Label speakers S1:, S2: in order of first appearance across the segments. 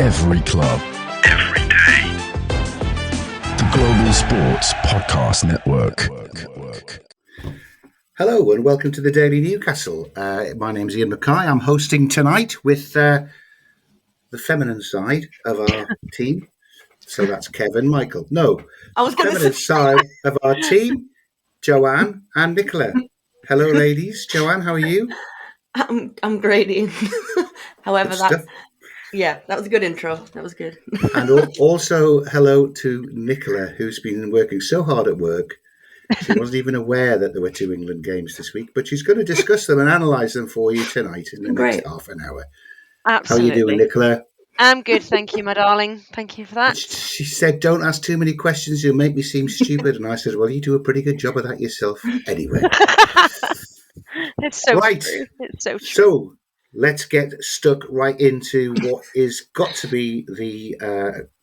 S1: Every club. Every day. The Global Sports Podcast Network.
S2: Hello and welcome to the Daily Newcastle. My name's Iain Mackay. I'm hosting tonight with the feminine side of our team. So that's Kevin, Michael. No, the feminine side of our team, Joanne and Nicola. Hello, ladies. Joanne, how are you?
S3: I'm great, Iain. However, that was a good intro. That was good.
S2: And also hello to Nicola, who's been working so hard at work. She wasn't even aware that there were two England games this week, but she's going to discuss them and analyse them for you tonight in the next half an hour.
S4: Absolutely.
S2: How are you doing, Nicola?
S4: I'm good, thank you, my darling. Thank you for that.
S2: She said, don't ask too many questions, you'll make me seem stupid. And I said, well, you do a pretty good job of that yourself anyway.
S4: It's so
S2: right.
S4: true. It's so true.
S2: So let's get stuck right into what is got to be the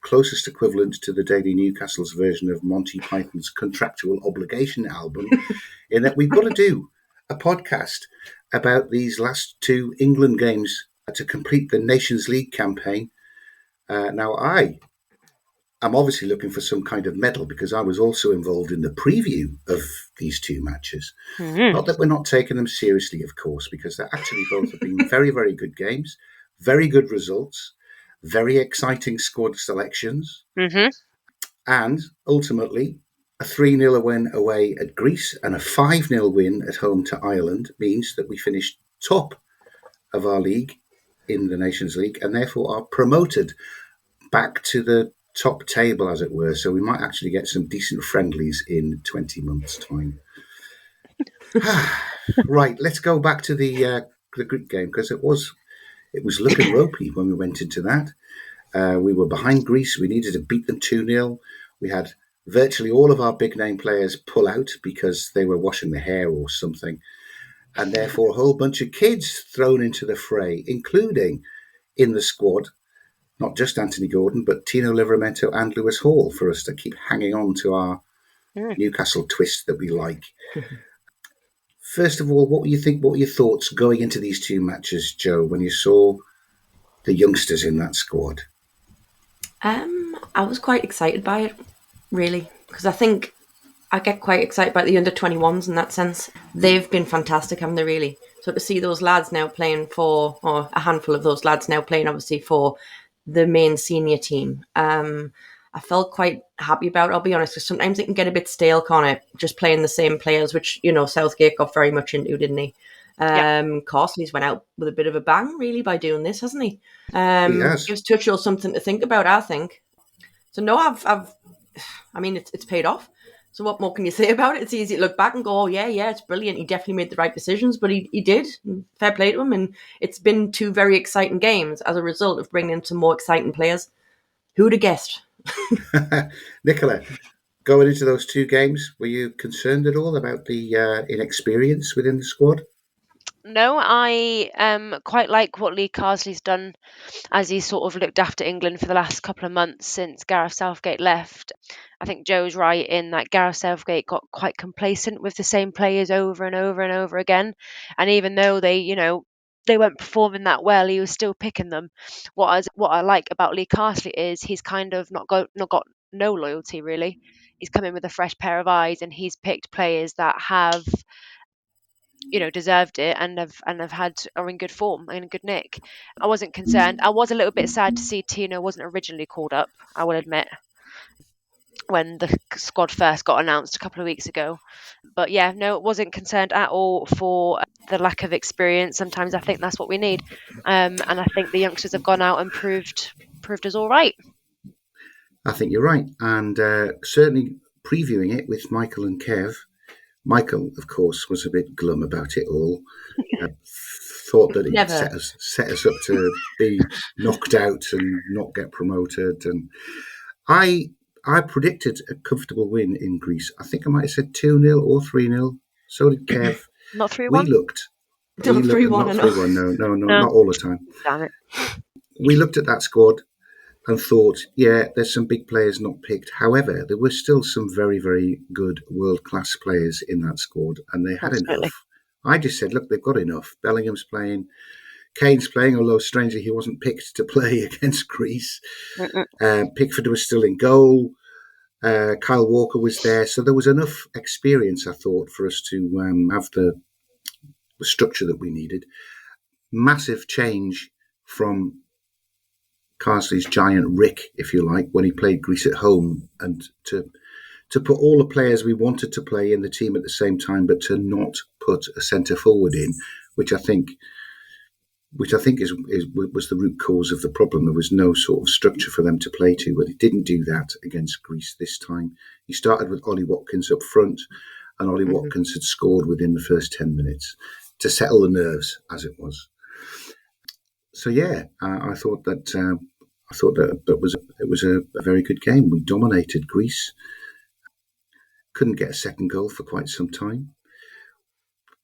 S2: closest equivalent to the Daily Newcastle's version of Monty Python's Contractual Obligation album, in that we've got to do a podcast about these last two England games to complete the Nations League campaign. Now, I am obviously looking for some kind of medal because I was also involved in the preview of these two matches. Mm-hmm. Not that we're not taking them seriously, of course, because they're actually both have been very, very good games, very good results, very exciting squad selections, and ultimately a 3-0 win away at Greece and a 5-0 win at home to Ireland means that we finished top of our league in the Nations League and therefore are promoted back to the top table, as it were. So we might actually get some decent friendlies in 20 months' time. Right, let's go back to the Greek game because it was looking ropey when we went into that. We were behind Greece. We needed to beat them 2-0. We had virtually all of our big-name players pull out because they were washing their hair or something. And therefore a whole bunch of kids thrown into the fray, including in the squad, not just Anthony Gordon, but Tino, Livramento and Lewis Hall for us to keep hanging on to our Newcastle twist that we like. First of all, what were your thoughts going into these two matches, Joe, when you saw the youngsters in that squad?
S3: I was quite excited by it, really, because I think I get quite excited about the under-21s in that sense. They've been fantastic, haven't they, really? So to see those lads now playing for, or a handful of those lads now playing, obviously, for the main senior team, I felt quite happy about it, I'll be honest, because sometimes it can get a bit stale, can't it? Just playing the same players, which, Southgate got very much into, didn't he? Carsey's went out with a bit of a bang, really, by doing this, hasn't he? He has. Gives Tuchel something to think about, I think. So no, it's paid off. So what more can you say about it? It's easy to look back and go, oh, yeah, it's brilliant. He definitely made the right decisions, but he did. Fair play to him. And it's been two very exciting games as a result of bringing in some more exciting players. Who'd have guessed?
S2: Nicola, going into those two games, were you concerned at all about the inexperience within the squad?
S4: No, I quite like what Lee Carsley's done as he's sort of looked after England for the last couple of months since Gareth Southgate left. I think Joe's right in that Gareth Southgate got quite complacent with the same players over and over and over again. And even though they weren't performing that well, he was still picking them. What I like about Lee Carsley is he's kind of not got no loyalty, really. He's come in with a fresh pair of eyes and he's picked players that have deserved it and are in good form and in good nick. I wasn't concerned. I was a little bit sad to see Tino wasn't originally called up, I will admit, when the squad first got announced a couple of weeks ago. But yeah, no, wasn't concerned at all for the lack of experience. Sometimes I think that's what we need. And I think the youngsters have gone out and proved us all right.
S2: I think you're right. And certainly previewing it with Michael and Kev, Michael, of course, was a bit glum about it all. Thought that it set us up to be knocked out and not get promoted. And I predicted a comfortable win in Greece. I think I might have said 2-0 or 3-0. So did Kev.
S4: Not 3-1?
S2: We looked.
S3: Not 3-1.
S2: Not 3-1, no, not all the time.
S4: Damn it.
S2: We looked at that squad and thought, yeah, there's some big players not picked. However, there were still some very, very good world-class players in that squad, and they had enough. I just said, look, they've got enough. Bellingham's playing, Kane's playing, although strangely he wasn't picked to play against Greece. Pickford was still in goal. Kyle Walker was there. So there was enough experience, I thought, for us to have the structure that we needed. Massive change from Carsey's giant Rick, if you like, when he played Greece at home, and to put all the players we wanted to play in the team at the same time, but to not put a centre forward in, which I think was the root cause of the problem. There was no sort of structure for them to play to, but he didn't do that against Greece this time. He started with Ollie Watkins up front, and Ollie Watkins had scored within the first 10 minutes to settle the nerves, as it was. So I thought that it was a very good game. We dominated Greece. Couldn't get a second goal for quite some time.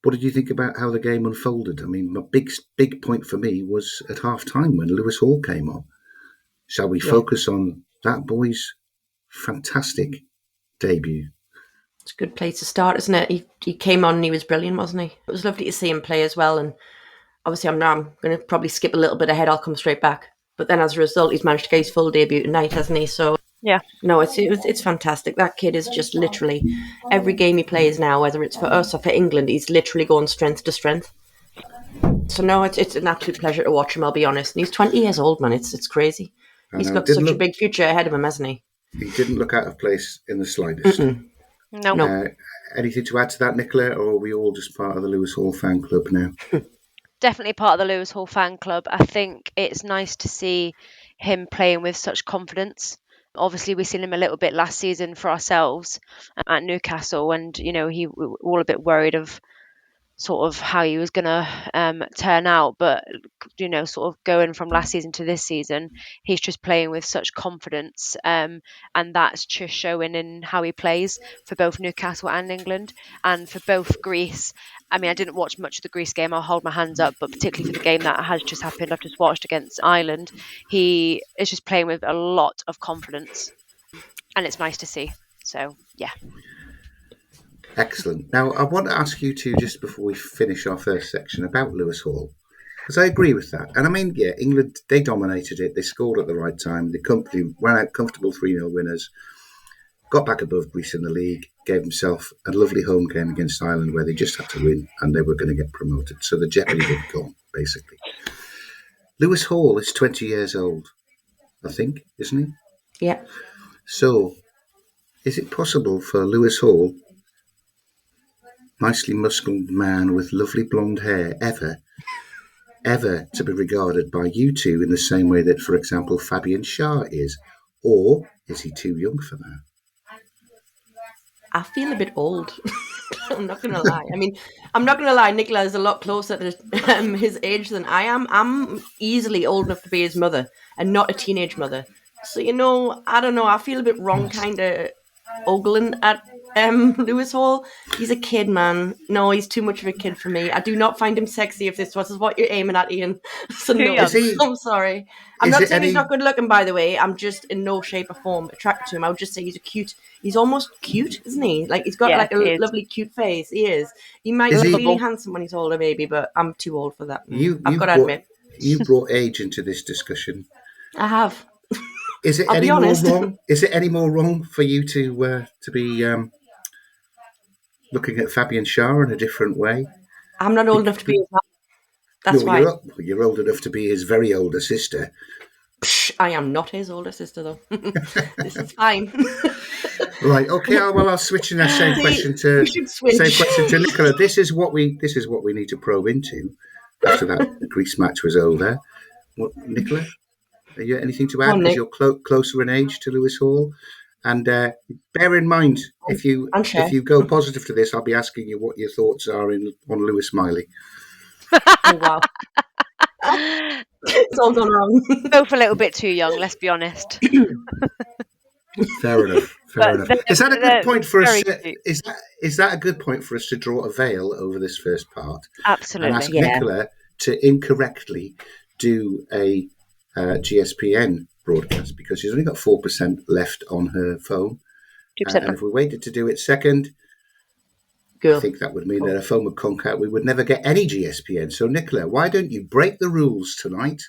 S2: What did you think about how the game unfolded? I mean, my big point for me was at half-time when Lewis Hall came on. Shall we focus on that boy's fantastic debut?
S3: It's a good place to start, isn't it? He came on and he was brilliant, wasn't he? It was lovely to see him play as well. And obviously, I'm going to probably skip a little bit ahead. I'll come straight back. But then as a result, he's managed to get his full debut tonight, hasn't he? So
S4: yeah,
S3: no, it's fantastic. That kid is just literally every game he plays now, whether it's for us or for England, he's literally going strength to strength. So no, it's an absolute pleasure to watch him. I'll be honest. And he's 20 years old, man. It's crazy. He's got such a big future ahead of him, hasn't he?
S2: He didn't look out of place in the slightest.
S4: No.
S2: Anything to add to that, Nicola, or are we all just part of the Lewis Hall fan club now?
S4: Definitely part of the Lewis Hall fan club. I think it's nice to see him playing with such confidence. Obviously, we've seen him a little bit last season for ourselves at Newcastle, and we were all a bit worried of sort of how he was going to turn out. But, sort of going from last season to this season, he's just playing with such confidence. And that's just showing in how he plays for both Newcastle and England, and for both Greece. I mean, I didn't watch much of the Greece game, I'll hold my hands up, but particularly for the game that has just happened, I've just watched against Ireland, he is just playing with a lot of confidence, and it's nice to see. So, yeah.
S2: Excellent. Now, I want to ask you two, just before we finish our first section, about Lewis Hall, because I agree with that. And I mean, England, they dominated it. They scored at the right time. They ran out comfortable 3-0 winners, got back above Greece in the league, gave himself a lovely home game against Ireland where they just had to win and they were going to get promoted. So the jeopardy had gone, basically. Lewis Hall is 20 years old, I think, isn't he?
S3: Yeah.
S2: So, is it possible for Lewis Hall, nicely muscled man with lovely blonde hair, ever to be regarded by you two in the same way that, for example, Fabian Schar is? Or is he too young for that?
S3: I feel a bit old. I'm not going to lie. I mean, I'm not going to lie. Nicola is a lot closer to his age than I am. I'm easily old enough to be his mother and not a teenage mother. So, I don't know. I feel a bit wrong kind of ogling at Lewis Hall. He's a kid, man. No, he's too much of a kid for me. I do not find him sexy if this was what you're aiming at, Iain. So no, I'm sorry. I'm not saying he's not good looking, by the way. I'm just in no shape or form attracted to him. I would just say he's almost cute, isn't he? Like he's got a lovely cute face. He is. He might be really handsome when he's older, maybe, but I'm too old for that. I've got to admit.
S2: You brought age into this discussion.
S3: I have.
S2: Is it any more wrong? Is it any more wrong for you to be looking at Fabian Schar in a different way?
S3: I'm not old enough to be his mum. That's why.
S2: You're old enough to be his very older sister.
S3: I am not his older sister, though. This is fine.
S2: Right. Okay. Well, I'll switch in that same question to Nicola. This is what we need to probe into after that Greece match was over. Nicola, are you anything to add? Because you're closer in age to Lewis Hall. And bear in mind, if you go positive to this, I'll be asking you what your thoughts are on Lewis Miley.
S3: Oh, wow. It's all gone wrong.
S4: Both a little bit too young, let's be honest.
S2: Fair enough. Is that a good point for us? Is that a good point for us to draw a veil over this first part?
S4: Absolutely.
S2: And ask Nicola to incorrectly do a GSPN broadcast because she's only got 4% left on her phone.
S4: 2%.
S2: And if we waited to do it second,
S3: Cool.
S2: I think that would mean that if Foam had conquered out, we would never get any GSPN. So, Nicola, why don't you break the rules tonight?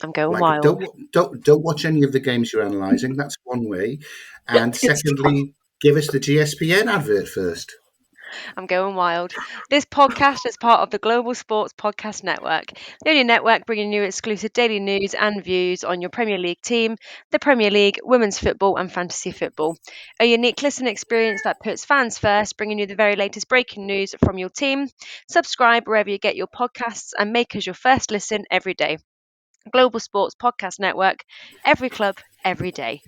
S4: I'm going wild.
S2: Don't watch any of the games you're analysing. That's one way. And secondly, give us the GSPN advert first.
S4: I'm going wild. This podcast is part of the Global Sports Podcast Network, the only network bringing you exclusive daily news and views on your Premier League team, the Premier League, women's football and fantasy football. A unique listening experience that puts fans first, bringing you the very latest breaking news from your team. Subscribe wherever you get your podcasts and make us your first listen every day. Global Sports Podcast Network, every club, every day.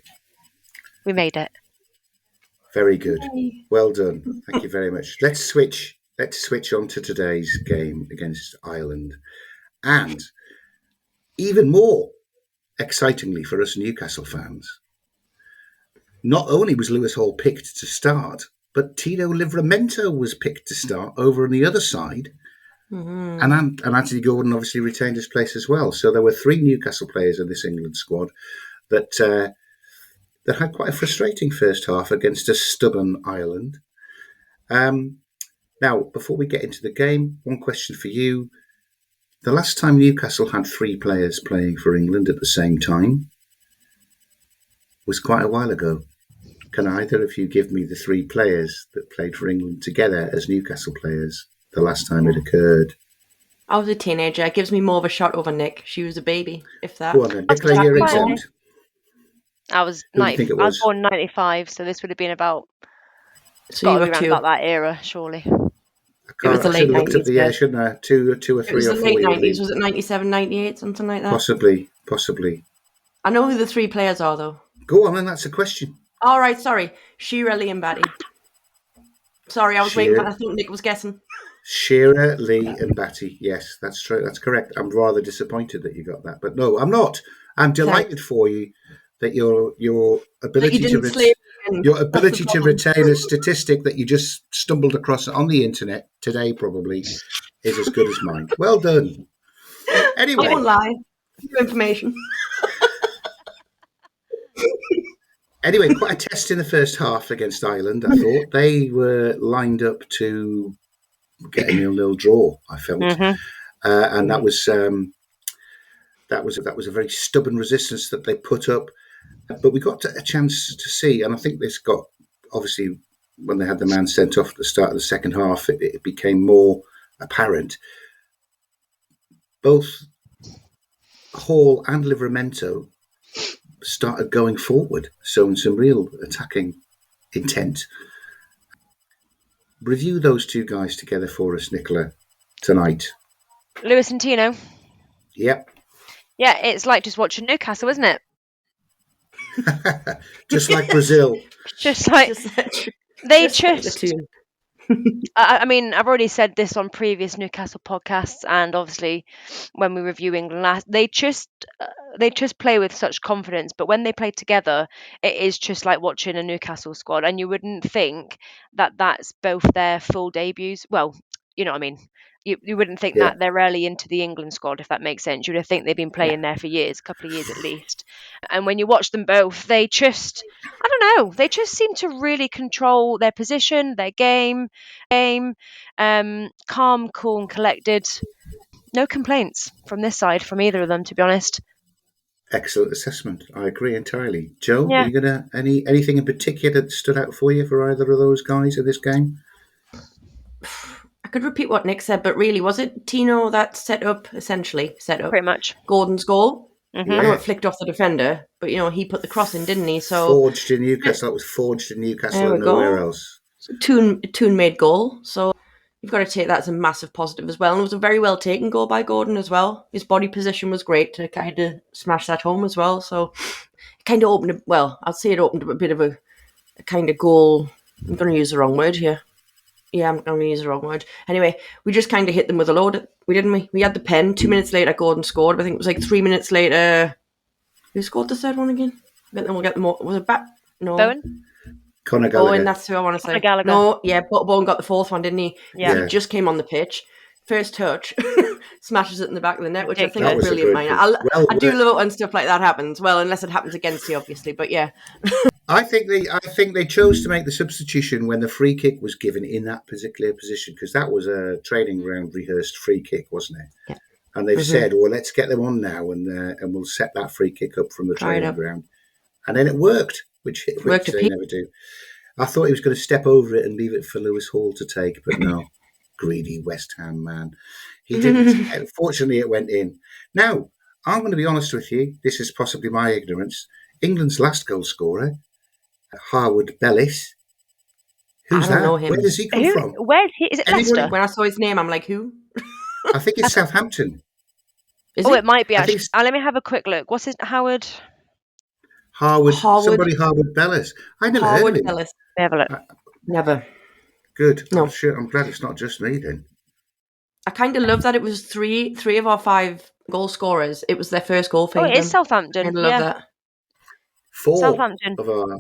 S4: We made it.
S2: Very good. Well done. Thank you very much. Let's switch on to today's game against Ireland. And even more excitingly for us Newcastle fans, not only was Lewis Hall picked to start, but Tino Livramento was picked to start over on the other side. Mm-hmm. And Anthony Gordon obviously retained his place as well. So there were 3 Newcastle players in this England squad that had quite a frustrating first half against a stubborn Ireland. Now, before we get into the game, one question for you. The last time Newcastle had 3 players playing for England at the same time was quite a while ago. Can either of you give me the 3 players that played for England together as Newcastle players the last time it occurred?
S3: I was a teenager. It gives me more of a shot over Nick. She was a baby, if that.
S2: Go on then, Nicola, you're exempt.
S4: I was 90. I was born 95, so this would have been about.
S3: So you were
S4: around
S3: 2.
S4: About that era, surely.
S3: It was the late 90s.
S2: Looked at the year, shouldn't I? 2 or 3 or 4.
S3: It was the late 90s. Was it 97, 98, something like that?
S2: Possibly.
S3: I know who the 3 players are, though.
S2: Go on, then. That's a question.
S3: All right, sorry. Shearer, Lee, and Batty. Sorry, I was waiting. I thought Nick was guessing.
S2: Shearer, Lee, and Batty. Yes, that's true. That's correct. I'm rather disappointed that you got that, but no, I'm not. I'm delighted for you that your ability to retain a statistic that you just stumbled across on the internet today probably is as good as mine. Well done. Anyway,
S3: I won't lie. New information.
S2: Anyway, quite a test in the first half against Ireland. I thought they were lined up to get a 0-0 draw. I felt, and that was a very stubborn resistance that they put up. But we got a chance to see, and I think this got, obviously, when they had the man sent off at the start of the second half, it became more apparent. Both Hall and Livramento started going forward, showing some real attacking intent. Review those 2 guys together for us, Nicola, tonight.
S4: Lewis and Tino.
S2: Yep.
S4: Yeah, it's like just watching Newcastle, isn't it?
S2: Just like Brazil.
S4: I mean, I've already said this on previous Newcastle podcasts, and obviously when we review England last, they just play with such confidence. But when they play together, it is just like watching a Newcastle squad, and you wouldn't think that that's both their full debuts. Well, you know what I mean. You wouldn't think that they're early into the England squad, if that makes sense. You would think they've been playing there for years, a couple of years at least. And when you watch them both, they just seem to really control their position, their game, calm, cool and collected. No complaints from this side, from either of them, to be honest.
S2: Excellent assessment. I agree entirely. Jo, are you gonna anything in particular that stood out for you for either of those guys in this game?
S3: I could repeat what Nick said, but really, was it Tino that set up
S4: pretty much
S3: Gordon's goal? Mm-hmm. I know it flicked off the defender, but he put the cross in, didn't he? So
S2: forged in Newcastle. That was forged in Newcastle and nowhere else.
S3: So Toon made goal, so you've got to take that as a massive positive as well. And it was a very well taken goal by Gordon as well. His body position was great to kind of smash that home as well. So it kind of opened I'd say it opened up a bit of a kind of goal. I'm going to use the wrong word here. Yeah, I'm going to use the wrong word. Anyway, we just kind of hit them with a load. We had the pen. 2 minutes later, Gordon scored. I think it was like 3 minutes later. Who scored the third one again? Then we'll get them all. Was it back? No.
S4: Bowen?
S2: Conor Gallagher.
S3: Bowen, that's who I want to say.
S4: Conor Gallagher.
S3: No, yeah, Bowen got the 4th one, didn't he?
S4: Yeah.
S3: He just came on the pitch. First touch. Smashes it in the back of the net, which I think
S2: that
S3: is brilliant.
S2: I
S3: do love it when stuff like that happens. Well, unless it happens against you, obviously. But yeah.
S2: I think they chose to make the substitution when the free kick was given in that particular position, because that was a training ground rehearsed free kick, wasn't it?
S3: Yeah.
S2: And they've said, well, let's get them on now, and we'll set that free kick up from the training ground. And then it worked, which they never do. I thought he was going to step over it and leave it for Lewis Hall to take, but no, greedy West Ham man. He didn't. Fortunately, it went in. Now, I'm going to be honest with you. This is possibly my ignorance. England's last goal scorer, Howard Bellis. Who's
S3: I don't
S2: that?
S3: know him.
S2: Where does he come from?
S4: Where's he? Is it Leicester?
S3: When I saw his name, I'm like, who?
S2: I think it's Southampton.
S4: It might be actually. Let me have a quick look. What's his Howard?
S2: Somebody Howard Bellis. I never heard of him.
S3: Bellis.
S4: Have a look.
S3: Never.
S2: Good.
S3: No.
S2: I'm glad it's not just me then.
S3: I kind of love that it was three of our 5 goal scorers. It was their first goal for England.
S4: It is Southampton.
S3: I love that.
S2: 4
S4: Southampton.
S2: of our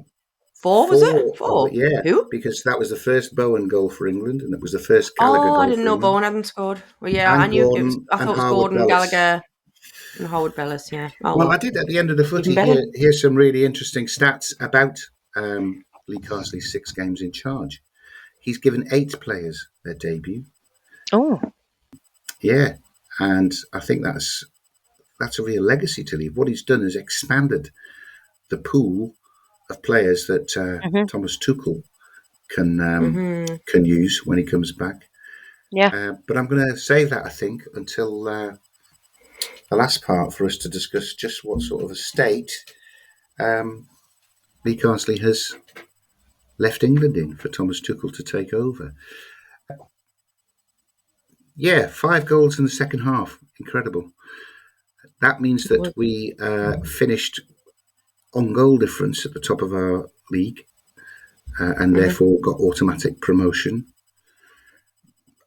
S3: 4 was it? 4.
S2: Yeah.
S3: Who?
S2: Because that was the first Bowen goal for England, and it was the first Gallagher goal.
S3: I didn't know
S2: England.
S3: Bowen hadn't scored. Well, yeah, I knew it was. I thought it was Gordon, Gallagher, and Howard Bellis. Yeah.
S2: Well, I did at the end of the footy here's some really interesting stats about Lee Carsley's 6 games in charge. He's given 8 players their debut.
S4: Oh.
S2: Yeah, and I think that's a real legacy to leave. What he's done is expanded the pool of players that Thomas Tuchel can use when he comes back.
S4: Yeah.
S2: But I'm going to save that, I think, until the last part for us to discuss just what sort of a state Lee Carsley has left England in for Thomas Tuchel to take over. Yeah, 5 goals in the second half. Incredible. That means that we finished on goal difference at the top of our league and therefore got automatic promotion.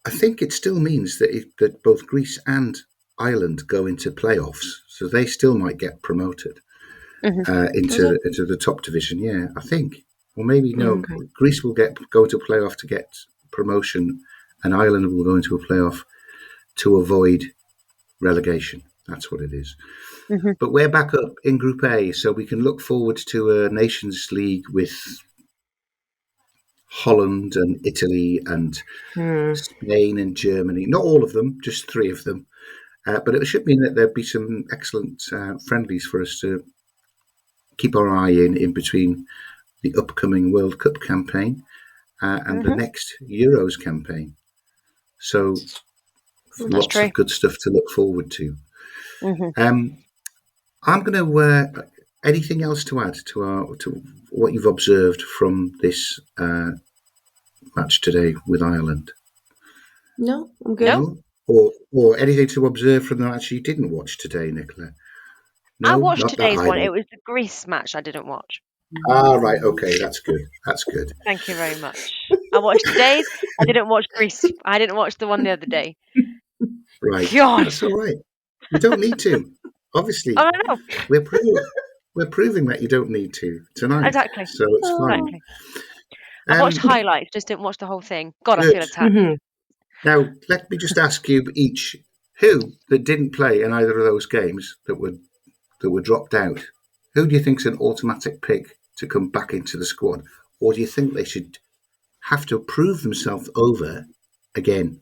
S2: I think it still means that both Greece and Ireland go into playoffs, so they still might get promoted into the top division. Yeah, I think. Or maybe no. Okay. Greece will go into a playoff to get promotion, and Ireland will go into a playoff to avoid relegation. That's what it is. But we're back up in Group A, so we can look forward to a Nations League with Holland and Italy and Spain and Germany. Not all of them, just 3 of them. But it should mean that there'll be some excellent friendlies for us to keep our eye in between the upcoming World Cup campaign and the next Euros campaign. So lots of good stuff to look forward to. I'm going to. Anything else to add to what you've observed from this match today with Ireland?
S3: No, I'm good.
S2: No? Or anything to observe from the match you didn't watch today, Nicola? No,
S4: I watched today's one. It was the Greece match I didn't watch.
S2: Ah, right. Okay, that's good. That's good.
S4: Thank you very much. I watched today's. I didn't watch Greece. I didn't watch the one the other day.
S2: Right.
S4: God.
S2: That's all right. You don't need to. Obviously,
S4: I know.
S2: We're proving that you don't need to tonight.
S4: Exactly.
S2: So it's fine.
S4: Exactly. I watched highlights, just didn't watch the whole thing. God, good. I feel attacked.
S2: Now, let me just ask you each, who that didn't play in either of those games that were dropped out, who do you think's an automatic pick to come back into the squad? Or do you think they should have to prove themselves over again?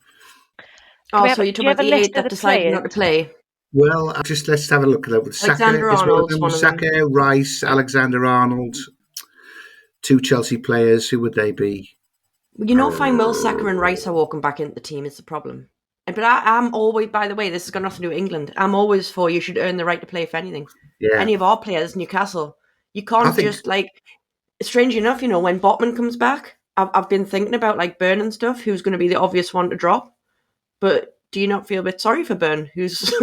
S3: Oh, so you're talking about the 8 that decided not to play?
S2: Well, let's have a look at that. Saka, Rice, Alexander-Arnold, 2 Chelsea players. Who would they be?
S3: You know, fine, Will Saka and Rice are walking back into the team is the problem. But I'm always, by the way, this has got nothing to do with England. I'm always for you should earn the right to play for anything. Yeah. Any of our players, Newcastle, you can't just strange enough, you know, when Botman comes back, I've been thinking about like Burn and stuff, who's going to be the obvious one to drop. But do you not feel a bit sorry for Burn, who's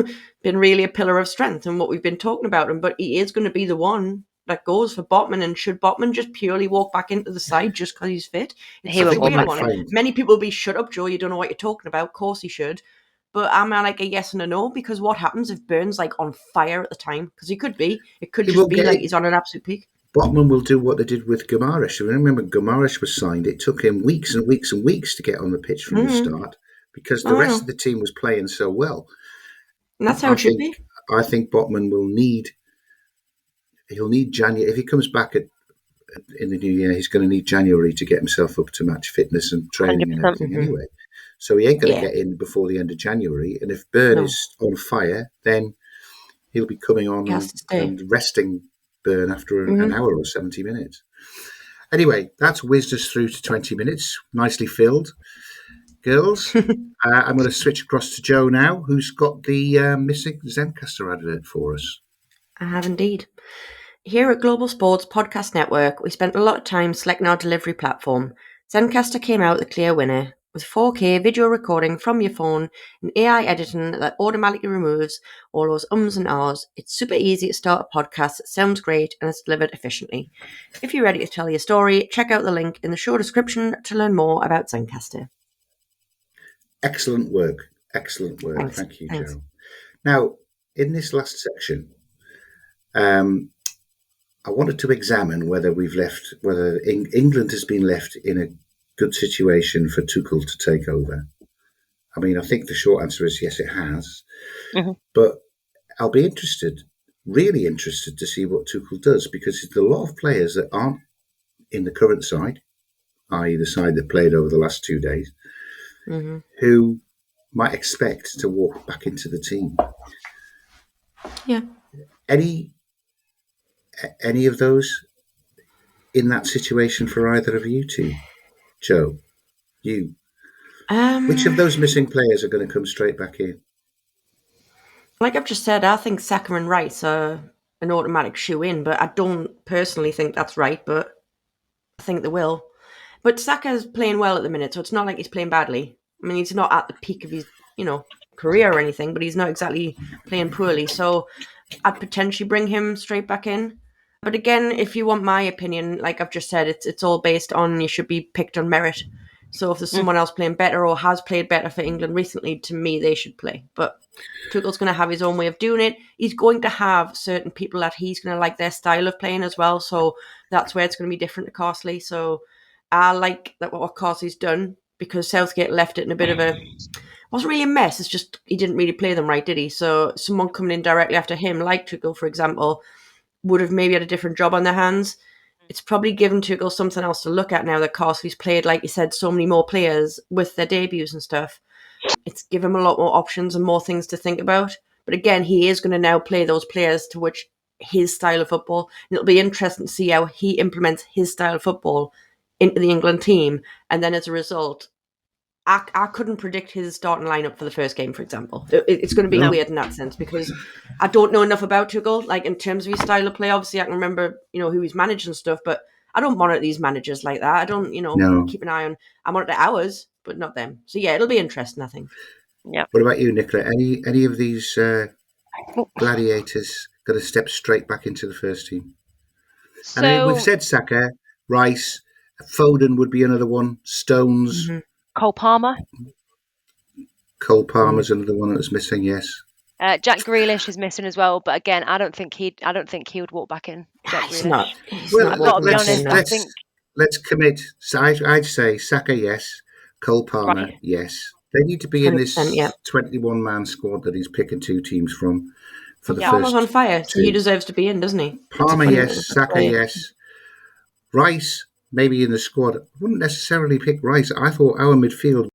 S3: been really a pillar of strength and what we've been talking about him? But he is going to be the one that goes for Botman. And should Botman just purely walk back into the side just because he's fit? Many people will be, shut up, Joe, you don't know what you're talking about. Of course he should. But I'm like a yes and a no, because what happens if Burn's like on fire at the time? Because he could be. It could just be like he's on an absolute peak.
S2: Botman will do what they did with Guimaraes. I remember Guimaraes was signed. It took him weeks and weeks and weeks to get on the pitch from the start because the rest of the team was playing so well.
S3: And that's how it should be.
S2: I think Botman will need... He'll need January. If he comes back at in the new year, he's going to need January to get himself up to match fitness and training and
S4: 100%.
S2: everything anyway. So he ain't going to
S3: Yeah.
S2: get in before the end of January. And if Byrne is on fire, then he'll be coming on
S3: He has to stay.
S2: and resting Byrne after an hour or 70 minutes. Anyway, that's whizzed us through to 20 minutes, nicely filled. Girls, I'm going to switch across to Jo now, who's got the missing Zencastr advert for us.
S3: I have indeed. Here at Global Sports Podcast Network, we spent a lot of time selecting our delivery platform. Zencastr came out the clear winner, with 4K video recording from your phone and AI editing that automatically removes all those ums and ahs. It's super easy to start a podcast, it sounds great, and it's delivered efficiently. If you're ready to tell your story, check out the link in the show description to learn more about Zencastr.
S2: Excellent work. Excellent work.
S3: Thanks.
S2: Thank you,
S3: Thanks.
S2: Jo. Now, in this last section, I wanted to examine whether England has been left in a good situation for Tuchel to take over. I mean, I think the short answer is yes, it has.
S4: Mhm.
S2: But I'll be really interested to see what Tuchel does, because there's a lot of players that aren't in the current side, i.e. the side that played over the last 2 days, who might expect to walk back into the team.
S3: Yeah.
S2: Any of those in that situation for either of you two? Jo, you. Which of those missing players are going to come straight back in?
S3: Like I've just said, I think Saka and Rice are an automatic shoe-in, but I don't personally think that's right, but I think they will. But Saka's playing well at the minute, so it's not like he's playing badly. I mean, he's not at the peak of his, career or anything, but he's not exactly playing poorly, so I'd potentially bring him straight back in. But again, if you want my opinion, like I've just said, it's all based on you should be picked on merit. So if there's someone else playing better or has played better for England recently, to me, they should play. But Tuchel's going to have his own way of doing it. He's going to have certain people that he's going to like their style of playing as well. So that's where it's going to be different to Carsey. So I like that what Carsey's done, because Southgate left it in a bit of a... wasn't really a mess. It's just he didn't really play them right, did he? So someone coming in directly after him, like Tuchel, for example, would have maybe had a different job on their hands. It's probably given Tuchel something else to look at now that Carsey's played, like you said, so many more players with their debuts and stuff. It's given him a lot more options and more things to think about. But again, he is going to now play those players to which his style of football. And it'll be interesting to see how he implements his style of football into the England team. And then as a result, I couldn't predict his starting lineup for the first game, for example. It's going to be weird in that sense, because I don't know enough about Tuchel. Like, in terms of his style of play, obviously I can remember, who he's managed and stuff, but I don't monitor these managers like that. I don't, keep an eye on. I monitor ours, but not them. So yeah, it'll be interesting, I think.
S4: Yeah.
S2: What about you, Nicola? Any of these gladiators going to step straight back into the first team?
S4: So,
S2: and I mean, we've said Saka, Rice, Foden would be another one, Stones.
S3: Mm-hmm.
S4: Cole Palmer's
S2: another one that's missing. Yes.
S4: Jack Grealish is missing as well, but again, I don't think he would walk back in. Jack
S3: He's
S4: Grealish.
S3: not.
S2: Well,
S4: I've got to be honest. I think
S2: let's commit. So I'd say Saka, yes. Cole Palmer,
S4: Right.
S2: yes. They need to be in this
S3: 100%,
S2: 21-man squad that he's picking two teams from for the
S3: Palmer's
S2: first
S3: on fire, so he
S2: two.
S3: deserves to be in, doesn't he?
S2: Palmer, yes. Saka, yes. Rice, maybe in the squad. I wouldn't necessarily pick Rice. I thought our midfield